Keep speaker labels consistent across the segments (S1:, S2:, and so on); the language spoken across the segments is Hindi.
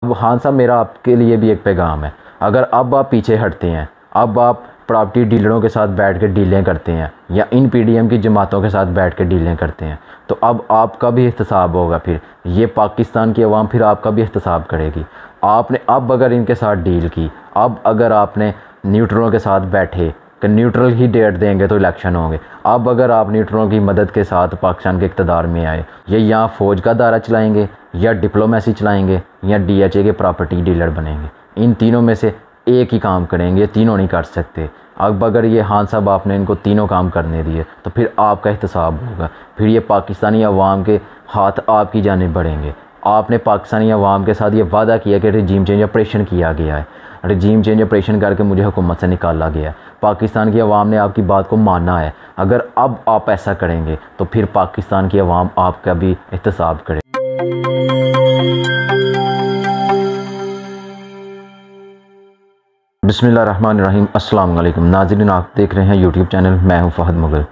S1: अब हाँ साहब, मेरा आपके लिए भी एक पैगाम है। अगर अब आप पीछे हटते हैं, अब आप प्रॉपर्टी डीलरों के साथ बैठ के डीलें करते हैं या इन पीडीएम की जमातों के साथ बैठ के डीलें करते हैं, तो अब आपका भी एहतसाब होगा। फिर ये पाकिस्तान की अवाम फिर आपका भी एहतसाब करेगी। आपने अब अगर इनके साथ डील की, अब अगर आपने न्यूट्रलों के साथ बैठे कि न्यूट्रल ही डेट देंगे तो इलेक्शन होंगे, अब अगर आप न्यूट्रलों की मदद के साथ पाकिस्तान के इक़्तिदार में आए, ये यहाँ फ़ौज का दायरा चलाएंगे या डिप्लोमेसी चलाएंगे या DHA के प्रॉपर्टी डीलर बनेंगे, इन तीनों में से एक ही काम करेंगे। ये तीनों नहीं कर सकते। अब अगर ये हाँ साहब आपने इनको तीनों काम करने दिए तो फिर आपका एहतसाब होगा। फिर ये पाकिस्तानी अवाम के हाथ आपकी जानिब बढ़ेंगे। आपने पाकिस्तानी अवाम के साथ ये वादा किया कि रजीम चेंज ऑपरेशन किया गया है, रजीम चेंज ऑपरेशन करके मुझे हुकूमत से निकाला गया है। पाकिस्तान की अवाम ने आपकी बात को माना है। अगर अब आप ऐसा करेंगे तो फिर पाकिस्तान की अवाम आपका भी एहतसाब करे। बिस्मिल्लाहिर्रहमानिर्रहीम। अस्सलाम वालेकुम नाज़रीन, आप देख रहे हैं यूट्यूब चैनल, मैं हूं फ़हद मुग़ल।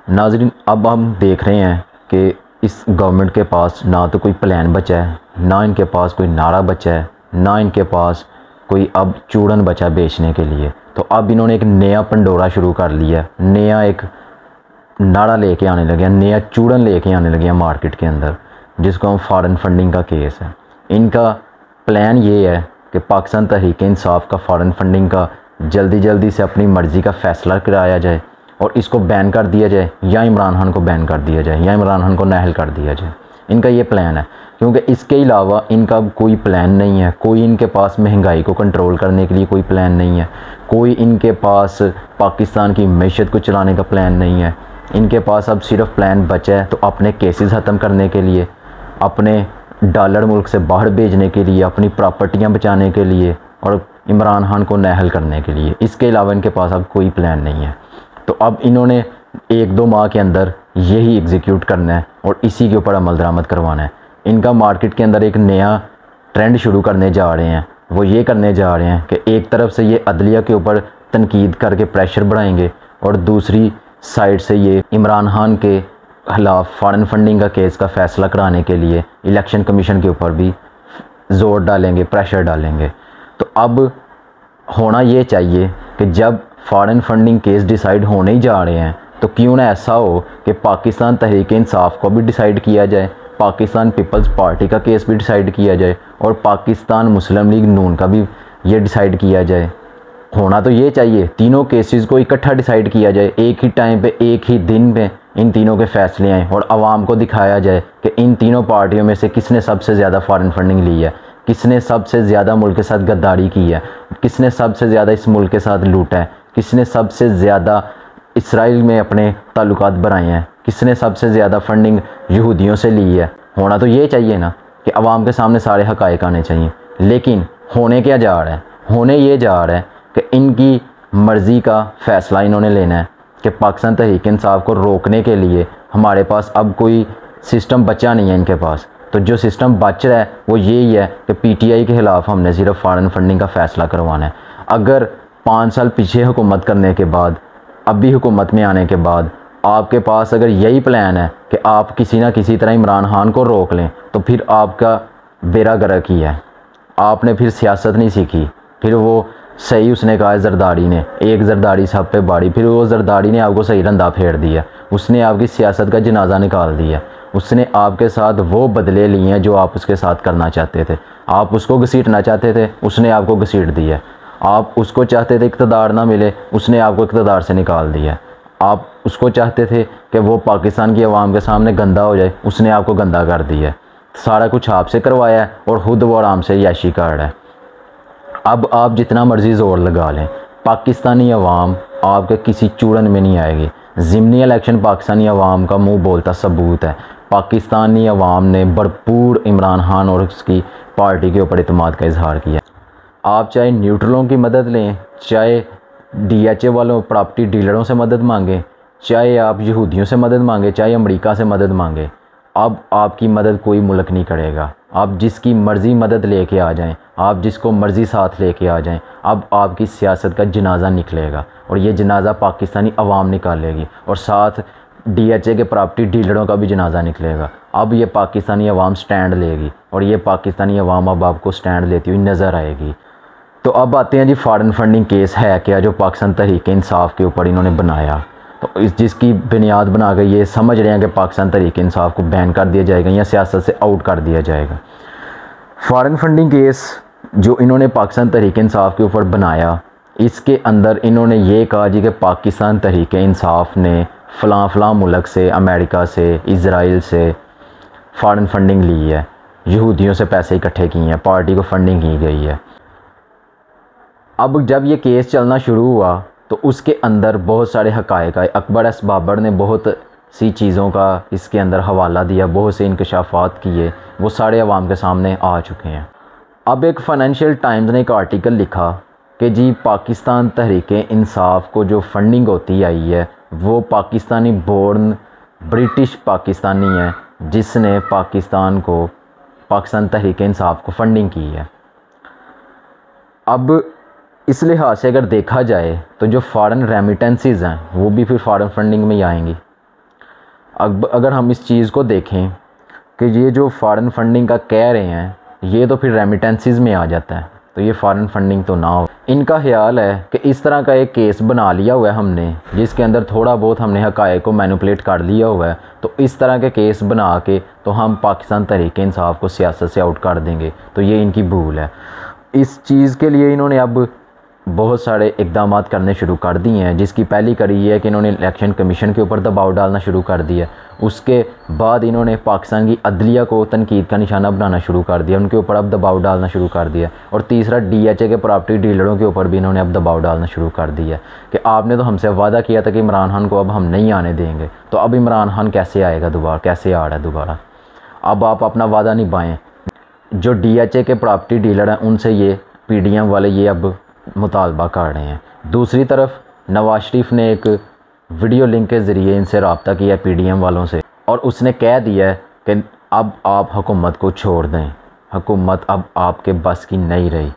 S1: नाज़रीन, अब हम देख रहे हैं कि इस गवर्नमेंट के पास ना तो कोई प्लान बचा है, ना इनके पास कोई नारा बचा है, ना इनके पास कोई अब चूड़न बचा बेचने के लिए। तो अब इन्होंने एक नया पंडोरा शुरू कर लिया, नया एक नारा लेके आने लगे, नया चूड़न लेके आने लगे मार्केट के अंदर, जिसको हम फॉरेन फंडिंग का केस है। इनका प्लान ये है कि पाकिस्तान तहरीक इंसाफ का फॉरेन फंडिंग का जल्दी से अपनी मर्ज़ी का फ़ैसला कराया जाए और इसको बैन कर दिया जाए, या इमरान खान को बैन कर दिया जाए, या इमरान खान को नाअहल कर दिया जाए। इनका ये प्लान है, क्योंकि इसके अलावा इनका कोई प्लान नहीं है। कोई इनके पास महंगाई को कंट्रोल करने के लिए कोई प्लान नहीं है, कोई इनके पास पाकिस्तान की मैशत को चलाने का प्लान नहीं है। इनके पास अब सिर्फ प्लान बचा है तो अपने केसेस ख़त्म करने के लिए, अपने डॉलर मुल्क से बाहर भेजने के लिए, अपनी प्रॉपर्टियां बचाने के लिए और इमरान खान को नाअहल करने के लिए। इसके अलावा इनके पास अब कोई प्लान नहीं है। तो अब इन्होंने 1-2 माह के अंदर यही एग्जीक्यूट करना है और इसी के ऊपर अमल दरामद करवाना है। इनका मार्केट के अंदर एक नया ट्रेंड शुरू करने जा रहे हैं। वो ये करने जा रहे हैं कि एक तरफ से ये अदलिया के ऊपर तनकीद करके प्रेशर बढ़ाएंगे और दूसरी साइड से ये इमरान खान के खिलाफ फॉरेन फंडिंग का केस का फ़ैसला कराने के लिए इलेक्शन कमीशन के ऊपर भी ज़ोर डालेंगे, प्रेशर डालेंगे। तो अब होना ये चाहिए कि जब फॉरेन फंडिंग केस डिसाइड होने ही जा रहे हैं तो क्यों ना ऐसा हो कि पाकिस्तान तहरीक इंसाफ को भी डिसाइड किया जाए, पाकिस्तान पीपल्स पार्टी का केस भी डिसाइड किया जाए और पाकिस्तान मुस्लिम लीग नून का भी ये डिसाइड किया जाए। होना तो ये चाहिए, तीनों केसेस को इकट्ठा डिसाइड किया जाए, एक ही टाइम पे, एक ही दिन पे इन तीनों के फ़ैसले आएँ और आवाम को दिखाया जाए कि इन तीनों पार्टियों में से किसने सबसे ज़्यादा फॉरेन फंडिंग ली है, किसने सबसे ज़्यादा मुल्क के साथ गद्दारी की है, किसने सबसे ज़्यादा इस मुल्क के साथ लूटा है, किसने सबसे ज़्यादा इसराइल में अपने ताल्लुकात बनाए हैं, किसने सबसे ज़्यादा फंडिंग यहूदियों से ली है। होना तो ये चाहिए ना कि आवाम के सामने सारे हक़ाइक़ आने चाहिए। लेकिन होने क्या जा रहा है? होने ये जा रहा है कि इनकी मर्ज़ी का फ़ैसला इन्होंने लेना है कि पाकिस्तान तहरीक इंसाफ को रोकने के लिए हमारे पास अब कोई सिस्टम बचा नहीं है इनके पास। तो जो सिस्टम बच रहा है वो यही है कि PTI के ख़िलाफ़ हमने सिर्फ फॉरेन फंडिंग का फ़ैसला करवाना है। अगर 5 साल पीछे हुकूमत करने के बाद, अभी हुकूमत में आने के बाद आपके पास अगर यही प्लान है कि आप किसी ना किसी तरह इमरान खान को रोक लें, तो फिर आपका बेड़ा गर्क ही है। आपने फिर सियासत नहीं सीखी। फिर वो सही उसने कहा जरदारी ने, एक जरदारी सब पे बाड़ी, फिर वो जरदारी ने आपको सही रंधा फेर दिया। उसने आपकी सियासत का जनाजा निकाल दिया। उसने आपके साथ वो बदले लिए हैं जो आप उसके साथ करना चाहते थे। आप उसको घसीटना चाहते थे, उसने आपको घसीट दिया। आप उसको चाहते थे इक़्तिदार ना मिले, उसने आपको इक़्तिदार से निकाल दिया। आप उसको चाहते थे कि वो पाकिस्तान की आवाम के सामने गंदा हो जाए, उसने आपको गंदा कर दिया। सारा कुछ आपसे करवाया है और खुद वो आराम से याशी कर रहा है। अब आप जितना मर्ज़ी ज़ोर लगा लें, पाकिस्तानी अवाम आपके किसी चूड़न में नहीं आएगी। ज़िमनी इलेक्शन पाकिस्तानी अवाम का मुँह बोलता सबूत है। पाकिस्तानी अवाम ने भरपूर इमरान खान और उसकी पार्टी के ऊपर इत्मीनान का इजहार किया। आप चाहे न्यूट्रलों की मदद लें, चाहे DHA वालों प्रॉपर्टी डीलरों से मदद मांगें, चाहे आप यहूदियों से मदद मांगें, चाहे अमेरिका से मदद मांगें, अब आपकी मदद कोई मुल्क नहीं करेगा। आप जिसकी मर्ज़ी मदद लेके आ जाएं, आप जिसको मर्ज़ी साथ लेके आ जाएं, अब आपकी सियासत का जनाजा निकलेगा और ये जनाजा पाकिस्तानी अवाम निकालेगी और साथ DHA के प्रॉपर्टी डीलरों का भी जनाजा निकलेगा। अब ये पाकिस्तानी अवाम स्टैंड लेगी और ये पाकिस्तानी अवाम अब आपको स्टैंड लेती हुई नज़र आएगी। तो अब आते हैं जी, फॉरेन फंडिंग केस है क्या जो पाकिस्तान तहरीक इंसाफ के ऊपर इन्होंने बनाया। तो इस जिसकी बुनियाद बना कर ये समझ रहे हैं कि पाकिस्तान तहरीक इंसाफ को बैन कर दिया जाएगा या सियासत से आउट कर दिया जाएगा। फॉरेन फंडिंग केस जो इन्होंने पाकिस्तान तहरीक इंसाफ के ऊपर बनाया, इसके अंदर इन्होंने ये कहा जी कि पाकिस्तान तहरीक इंसाफ ने फ़लाँ मुल्क से, अमेरिका से, इज़राइल से फॉरेन फंडिंग ली है, यहूदियों से पैसे इकट्ठे किए हैं, पार्टी को फंडिंग की गई है। अब जब ये केस चलना शुरू हुआ तो उसके अंदर बहुत सारे हक़ाइक़ आए। अकबर एस बाबर ने बहुत सी चीज़ों का इसके अंदर हवाला दिया, बहुत से इंकशाफात किए, वो सारे अवाम के सामने आ चुके हैं। अब एक फ़ाइनेंशियल टाइम्स ने एक आर्टिकल लिखा कि जी पाकिस्तान तहरीक इंसाफ को जो फंडिंग होती आई है वो पाकिस्तानी बोर्न ब्रिटिश पाकिस्तानी है जिसने पाकिस्तान तहरीक इंसाफ को फंडिंग की है। अब इस लिहाज से अगर देखा जाए तो जो फॉरेन रेमिटेंसेस हैं वो भी फिर फॉरेन फंडिंग में ही आएंगी। अब अगर हम इस चीज़ को देखें कि ये जो फॉरेन फंडिंग का कह रहे हैं ये तो फिर रेमिटेंसेस में आ जाता है, तो ये फॉरेन फंडिंग तो ना हो। इनका ख्याल है कि इस तरह का एक केस बना लिया हुआ है हमने, जिसके अंदर थोड़ा बहुत हमने हक़ाइक़ को मैनिपुलेट कर लिया हुआ है, तो इस तरह के केस बना के तो हम पाकिस्तान तहरीक इंसाफ को सियासत से आउट कर देंगे। तो ये इनकी भूल है। इस चीज़ के लिए इन्होंने अब बहुत सारे इक़दाम करने शुरू कर दिए हैं, जिसकी पहली कड़ी ये है कि इन्होंने इलेक्शन कमीशन के ऊपर दबाव डालना शुरू कर दिया। उसके बाद इन्होंने पाकिस्तान की अदलिया को तनकीद का निशाना बनाना शुरू कर दिया, उनके ऊपर अब दबाव डालना शुरू कर दिया। और तीसरा DHA के प्रॉपर्टी डीलरों के ऊपर भी इन्होंने अब दबाव डालना शुरू कर दिया कि आपने तो हमसे वादा किया था कि इमरान खान को अब हम नहीं आने देंगे, तो अब इमरान खान कैसे आएगा दोबारा, कैसे आ रहा है दोबारा, अब आप अपना वादा निभाएँ। जो DHA के प्रॉपर्टी डीलर हैं उनसे ये PDM वाले ये अब मुतालबा कर रहे हैं। दूसरी तरफ नवाज शरीफ ने एक वीडियो लिंक के ज़रिए इनसे रब्ता किया PDM वालों से, और उसने कह दिया है कि अब आप हुकूमत को छोड़ दें, हुकूमत अब आपके बस की नहीं रही।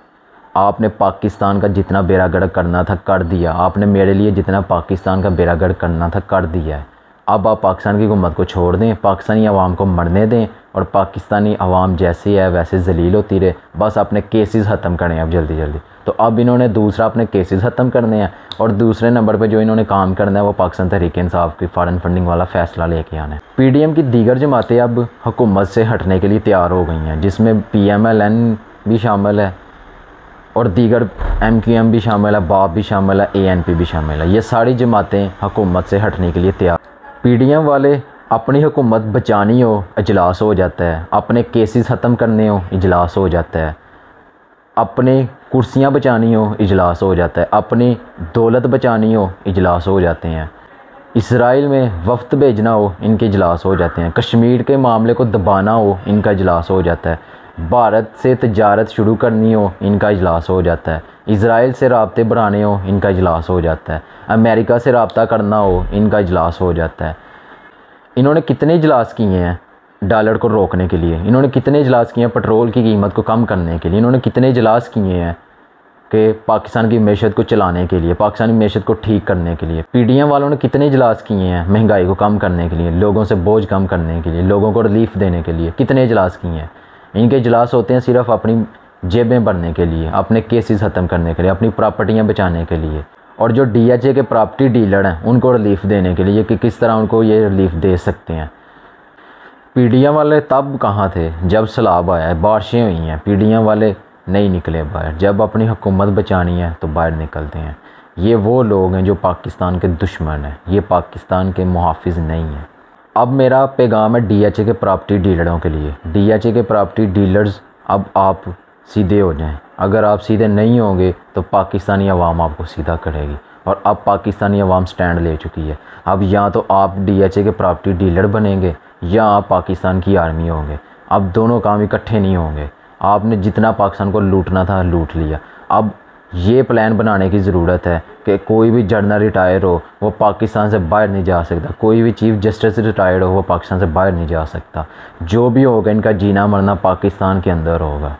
S1: आपने पाकिस्तान का जितना बेड़ागर्क करना था कर दिया, आपने मेरे लिए जितना पाकिस्तान का बेड़ागर्क करना था कर दिया है। अब आप पाकिस्तान की हुकूमत को छोड़ दें, पाकिस्तानी अवाम को मरने दें, और पाकिस्तानी अवाम जैसे है वैसे जलील होती रहे, बस अपने केसेस ख़त्म करें अब जल्दी जल्दी। तो अब इन्होंने दूसरा अपने केसेस ख़त्म करने हैं, और दूसरे नंबर पे जो इन्होंने काम करना है वो पाकिस्तान तहरीक इंसाफ की फॉरेन फंडिंग वाला फ़ैसला लेके आना है। PDM की दीगर जमातें अब हुकूमत से हटने के लिए तैयार हो गई हैं, जिसमें PMLN भी शामिल है और दीगर MQM भी शामिल है, बाप भी शामिल है, ANP भी शामिल है। ये सारी जमातें हुकूमत से हटने के लिए तैयार। PDM वाले अपनी हुकूमत बचानी हो इजलास हो जाता है, अपने केसेस ख़त्म करने हो इजलास हो जाता है, अपने कुर्सियां बचानी हो इजलास हो जाता है, अपनी दौलत बचानी हो इजलास हो जाते हैं, इसराइल में वफ्त भेजना हो इनके इजलास हो जाते हैं, कश्मीर के मामले को दबाना हो इनका इजलास हो जाता है, भारत से तजारत शुरू करनी हो इनका इजलास हो जाता है, इसराइल से राब्ते बढ़ाने हो इनका इजलास हो जाता है, अमेरिका से रब्ता करना हो इनका इजलास हो जाता है। इन्होंने कितने इजलास किए हैं डॉलर को रोकने के लिए, इन्होंने कितने इजलास किए हैं पेट्रोल की कीमत को कम करने के लिए, इन्होंने कितने इजलास किए हैं कि पाकिस्तान की मैशत को चलाने के लिए, पाकिस्तानी मैशत को ठीक करने के लिए। PDM वालों ने कितने इजलास किए हैं महंगाई को कम करने के लिए, लोगों से बोझ कम करने के लिए, लोगों को रिलीफ देने के लिए, कितने इजलास किए हैं। इनके इजलास होते हैं सिर्फ अपनी जेबें भरने के लिए, अपने केसेस ख़त्म करने के लिए, अपनी प्रॉपर्टियाँ बचाने के लिए, और जो DHA के प्रॉपर्टी डीलर हैं उनको रिलीफ देने के लिए कि किस तरह उनको ये रिलीफ दे सकते हैं। PDM वाले तब कहाँ थे जब सैलाब आया है, बारिशें हुई हैं, PDM वाले नहीं निकले बाहर। जब अपनी हुकूमत बचानी है तो बाहर निकलते हैं। ये वो लोग हैं जो पाकिस्तान के दुश्मन हैं, ये पाकिस्तान के मुहाफिज नहीं हैं। अब मेरा पैगाम है DHA के प्रॉपर्टी डीलरों के लिए। DHA के प्रॉपर्टी डीलर्स अब आप सीधे हो जाएं। अगर आप सीधे नहीं होंगे तो पाकिस्तानी अवाम आपको सीधा करेगी, और अब पाकिस्तानी अवाम स्टैंड ले चुकी है। अब या तो आप DHA के प्रॉपर्टी डीलर बनेंगे या आप पाकिस्तान की आर्मी होंगे। अब दोनों काम इकट्ठे नहीं होंगे। आपने जितना पाकिस्तान को लूटना था लूट लिया। अब ये प्लान बनाने की ज़रूरत है कि कोई भी जनरल रिटायर हो वो पाकिस्तान से बाहर नहीं जा सकता, कोई भी चीफ़ जस्टिस रिटायर्ड हो वो पाकिस्तान से बाहर नहीं जा सकता। जो भी होगा इनका जीना मरना पाकिस्तान के अंदर होगा।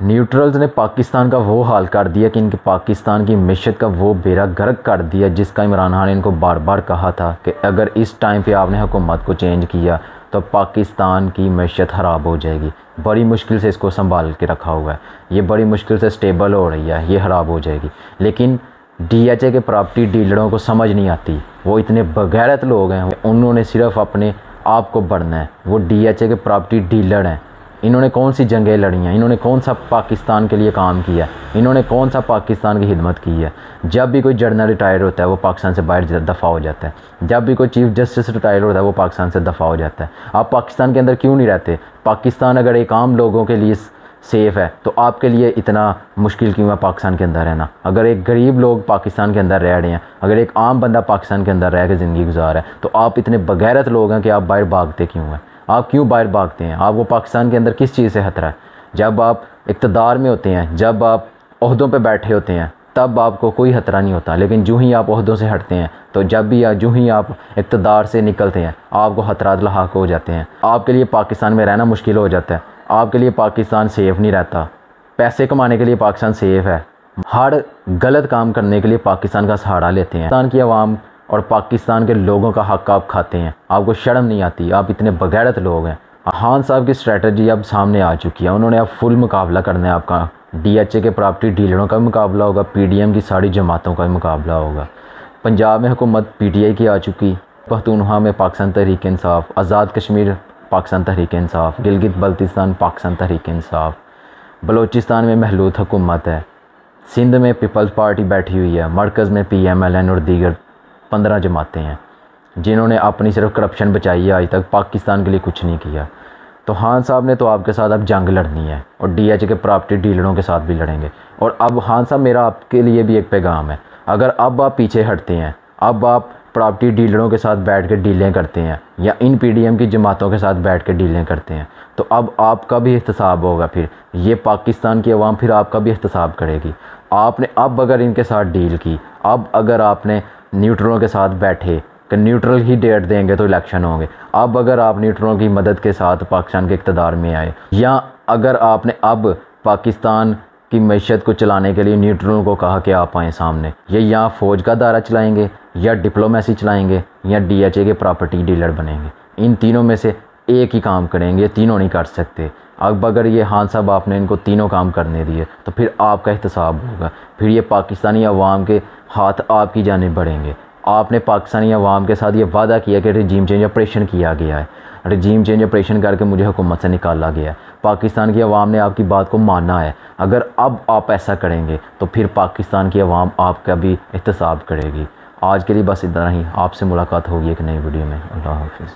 S1: न्यूट्रल्स ने पाकिस्तान का वो हाल कर दिया कि इनके पाकिस्तान की मिशत का वो बेड़ा गर्क कर दिया, जिसका इमरान खान ने इनको बार बार कहा था कि अगर इस टाइम पे आपने हुकूमत को चेंज किया तो पाकिस्तान की मैशत ख़राब हो जाएगी। बड़ी मुश्किल से इसको संभाल के रखा हुआ है, ये बड़ी मुश्किल से स्टेबल हो रही है, ये ख़राब हो जाएगी। लेकिन DHA के प्रॉपर्टी डीलरों को समझ नहीं आती, वो इतने बगैरत लोग हैं, उन्होंने सिर्फ अपने आप को बढ़ना है। वो DHA के प्रॉपर्टी डीलर हैं। इन्होंने कौन सी जंगें लड़ी हैं, इन्होंने कौन सा पाकिस्तान के लिए काम किया है, इन्होंने कौन सा पाकिस्तान की खिदमत की है। जब भी कोई जनरल रिटायर होता है वो पाकिस्तान से बाहर दफ़ा हो जाता है, जब भी कोई चीफ़ जस्टिस रिटायर होता है वो पाकिस्तान से दफ़ा हो जाता है। आप पाकिस्तान के अंदर क्यों नहीं रहते? पाकिस्तान अगर एक आम लोगों के लिए सेफ़ है तो आपके लिए इतना मुश्किल क्यों है पाकिस्तान के अंदर रहना? अगर एक गरीब लोग पाकिस्तान के अंदर रह रहे हैं, अगर एक आम बंदा पाकिस्तान के अंदर रह के ज़िंदगी गुजार है, तो आप इतने बगैरत लोग हैं कि आप बाहर भागते क्यों हैं? आप क्यों बाहर भागते हैं? आपको पाकिस्तान के अंदर किस चीज़ से खतरा है? जब आप इक़्तिदार में होते हैं, जब आप ओहदों पे बैठे होते हैं, तब आपको कोई खतरा नहीं होता। लेकिन जो ही आप ओहदों से हटते हैं, तो जब भी जो ही आप इक़्तिदार से निकलते हैं, आपको खतरात लाहक हो जाते हैं। आपके लिए पाकिस्तान में रहना मुश्किल हो जाता है, आपके लिए पाकिस्तान सेफ़ नहीं रहता। पैसे कमाने के लिए पाकिस्तान सेफ़ है, हर गलत काम करने के लिए पाकिस्तान का सहारा लेते हैं। पाकिस्तान की आवाम और पाकिस्तान के लोगों का हक़ आप खाते हैं, आपको शर्म नहीं आती, आप इतने बगैरत लोग हैं। खान साहब की स्ट्रेटजी अब सामने आ चुकी है, उन्होंने अब फुल मुकाबला करना है आपका। DHA के प्रॉपर्टी डीलरों का मुकाबला होगा, PDM की सारी जमातों का मुकाबला होगा। पंजाब में हुकूमत PTI की आ चुकी, पख्तूनख्वा में पाकिस्तान तहरीक इंसाफ, आज़ाद कश्मीर पाकिस्तान तहरीक इंसाफ, गिलगित बल्तिस्तान पाकिस्तान तहरीक इंसाफ, बलोचिस्तान में महलूत हुकूमत है, सिंध में पीपल्स पार्टी बैठी हुई है, मरकज़ में PMLN और दीगर 15 जमातें हैं जिन्होंने अपनी सिर्फ करप्शन बचाई है, आज तक पाकिस्तान के लिए कुछ नहीं किया। तो खान साहब ने तो आपके साथ अब जंग लड़नी है और DHA के प्रॉपर्टी डीलरों के साथ भी लड़ेंगे। और अब खान साहब, मेरा आपके लिए भी एक पैगाम है, अगर अब आप पीछे हटते हैं, अब आप प्रॉपर्टी डीलरों के साथ बैठ के डीलें करते हैं या इन PDM की जमातों के साथ बैठ के डीलें करते हैं, तो अब आपका भी एहतसाब होगा। फिर ये पाकिस्तान की अवाम फिर आपका भी एहतसाब करेगी। आपने अब अगर इनके साथ डील की, अब अगर आपने न्यूट्रलों के साथ बैठे कि न्यूट्रल ही डेट देंगे तो इलेक्शन होंगे, अब अगर आप न्यूट्रलों की मदद के साथ पाकिस्तान के इक़्तिदार में आए, या अगर आपने अब पाकिस्तान की मैशत को चलाने के लिए न्यूट्रलों को कहा कि आप आएँ सामने, ये यहाँ फ़ौज का दायरा चलाएंगे या डिप्लोमेसी चलाएंगे या DHA के प्रॉपर्टी डीलर बनेंगे, इन तीनों में से एक ही काम करेंगे, ये तीनों नहीं कर सकते। अब अगर ये खान साहब आपने इनको तीनों काम करने दिए तो फिर आपका एहतसाब होगा, फिर ये पाकिस्तानी अवाम के हाथ आपकी जानिब बढ़ेंगे। आपने पाकिस्तानी अवाम के साथ ये वादा किया कि रजीम चेंज ऑपरेशन किया गया है, रजीम चेंज ऑपरेशन करके मुझे हुकूमत से निकाला गया है। पाकिस्तान की अवाम ने आपकी बात को माना है। अगर अब आप ऐसा करेंगे तो फिर पाकिस्तान की अवाम आपका भी एहतसाब करेगी। आज के लिए बस इतना ही, आपसे मुलाकात होगी एक नई वीडियो में। अल्लाह हाफ़िज़।